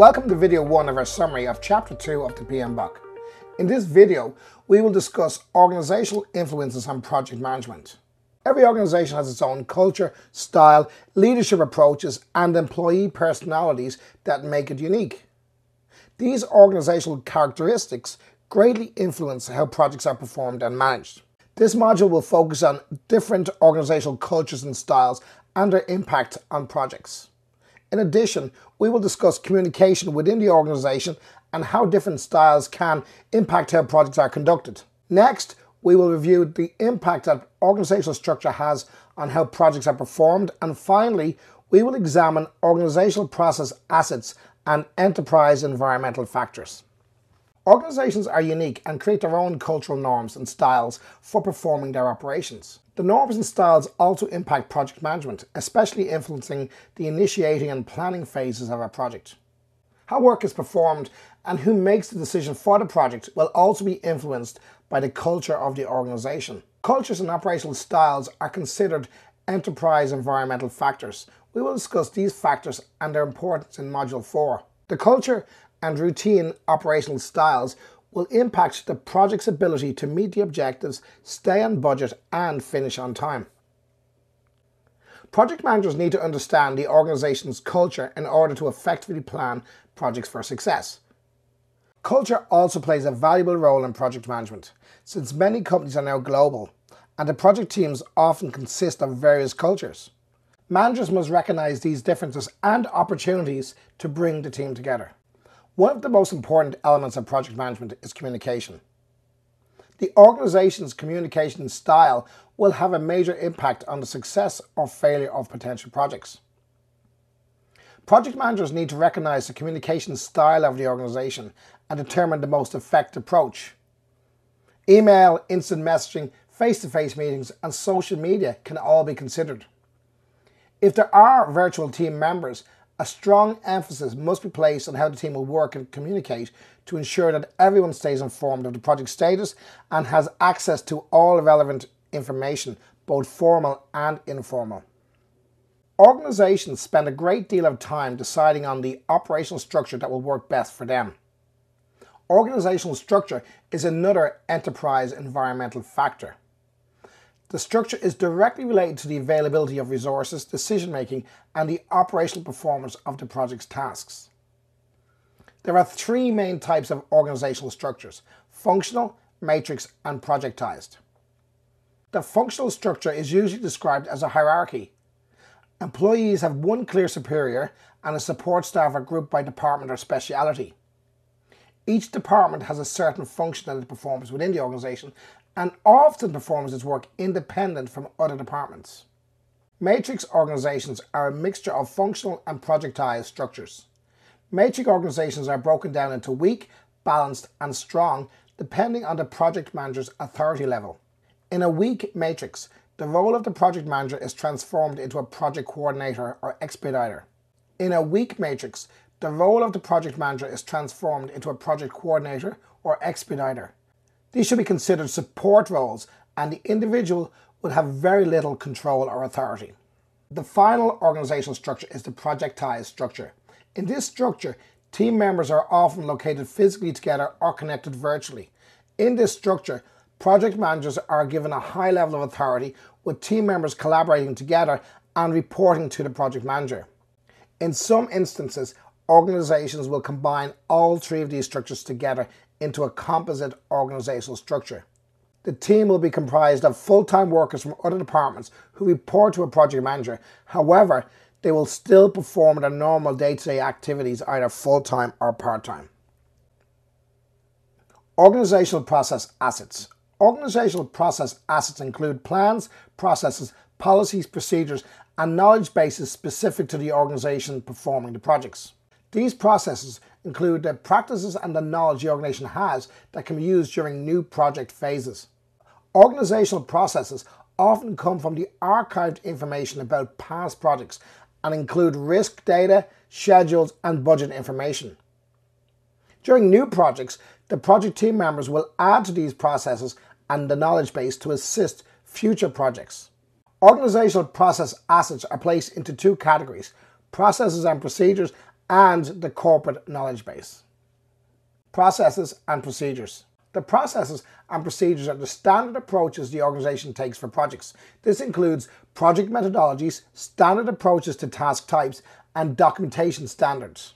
Welcome to video 1 of our summary of Chapter 2 of the PMBOK. In this video, we will discuss organizational influences on project management. Every organization has its own culture, style, leadership approaches, and employee personalities that make it unique. These organizational characteristics greatly influence how projects are performed and managed. This module will focus on different organizational cultures and styles and their impact on projects. In addition, we will discuss communication within the organization and how different styles can impact how projects are conducted. Next, we will review the impact that organizational structure has on how projects are performed. And finally, we will examine organizational process assets and enterprise environmental factors. Organizations are unique and create their own cultural norms and styles for performing their operations. The norms and styles also impact project management, especially influencing the initiating and planning phases of a project. How work is performed and who makes the decision for the project will also be influenced by the culture of the organization. Cultures and operational styles are considered enterprise environmental factors. We will discuss these factors and their importance in Module 4. The culture and routine operational styles will impact the project's ability to meet the objectives, stay on budget, and finish on time. Project managers need to understand the organization's culture in order to effectively plan projects for success. Culture also plays a valuable role in project management, since many companies are now global, and the project teams often consist of various cultures. Managers must recognize these differences and opportunities to bring the team together. One of the most important elements of project management is communication. The organization's communication style will have a major impact on the success or failure of potential projects. Project managers need to recognize the communication style of the organization and determine the most effective approach. Email, instant messaging, face-to-face meetings, and social media can all be considered. If there are virtual team members, a strong emphasis must be placed on how the team will work and communicate to ensure that everyone stays informed of the project status and has access to all relevant information, both formal and informal. Organizations spend a great deal of time deciding on the operational structure that will work best for them. Organizational structure is another enterprise environmental factor. The structure is directly related to the availability of resources, decision-making, and the operational performance of the project's tasks. There are three main types of organizational structures: functional, matrix, and projectized. The functional structure is usually described as a hierarchy. Employees have one clear superior, and a support staff are grouped by department or speciality. Each department has a certain function that it performs within the organization, and often performs its work independent from other departments. Matrix organizations are a mixture of functional and projectized structures. Matrix organizations are broken down into weak, balanced, and strong, depending on the project manager's authority level. In a weak matrix, the role of the project manager is transformed into a project coordinator or expediter. In a weak matrix, the role of the project manager is transformed into a project coordinator or expediter. These should be considered support roles, and the individual will have very little control or authority. The final organizational structure is the projectized structure. In this structure, team members are often located physically together or connected virtually. In this structure, project managers are given a high level of authority, with team members collaborating together and reporting to the project manager. In some instances, organizations will combine all three of these structures together into a composite organizational structure. The team will be comprised of full-time workers from other departments who report to a project manager. However, they will still perform their normal day-to-day activities either full-time or part-time. Organizational process assets. Organizational process assets include plans, processes, policies, procedures, and knowledge bases specific to the organization performing the projects. These processes include the practices and the knowledge the organization has that can be used during new project phases. Organizational processes often come from the archived information about past projects and include risk data, schedules, and budget information. During new projects, the project team members will add to these processes and the knowledge base to assist future projects. Organizational process assets are placed into two categories: processes and procedures, and the corporate knowledge base. Processes and procedures. The processes and procedures are the standard approaches the organization takes for projects. This includes project methodologies, standard approaches to task types, and documentation standards.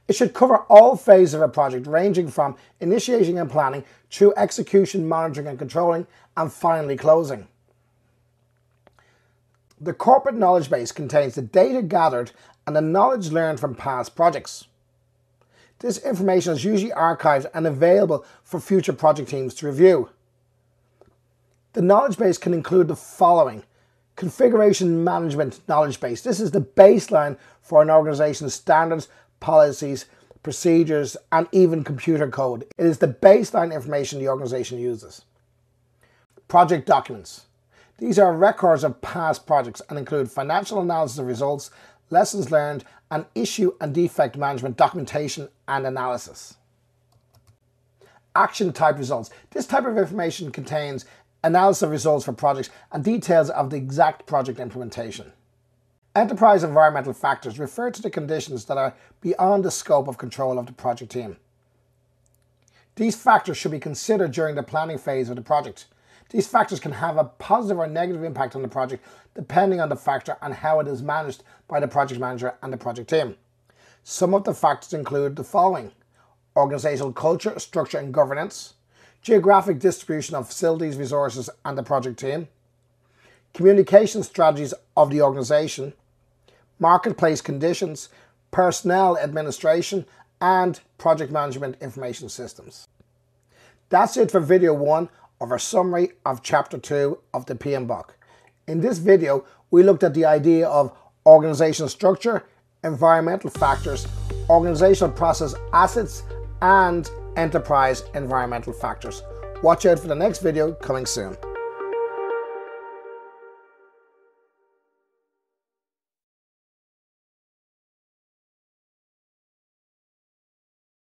It should cover all phases of a project, ranging from initiating and planning through execution, monitoring and controlling, and finally closing. The corporate knowledge base contains the data gathered and the knowledge learned from past projects. This information is usually archived and available for future project teams to review. The knowledge base can include the following: configuration management knowledge base. This is the baseline for an organization's standards, policies, procedures, and even computer code. It is the baseline information the organization uses. Project documents. These are records of past projects and include financial analysis of results, lessons learned, and issue and defect management documentation and analysis. Action type results. This type of information contains analysis of results for projects and details of the exact project implementation. Enterprise environmental factors refer to the conditions that are beyond the scope of control of the project team. These factors should be considered during the planning phase of the project. These factors can have a positive or negative impact on the project depending on the factor and how it is managed by the project manager and the project team. Some of the factors include the following: organizational culture, structure and governance, geographic distribution of facilities, resources and the project team, communication strategies of the organization, marketplace conditions, personnel administration, and project management information systems. That's it for video 1 of our summary of Chapter 2 of the PMBOK. In this video, we looked at the idea of organizational structure, environmental factors, organizational process assets, and enterprise environmental factors. Watch out for the next video coming soon.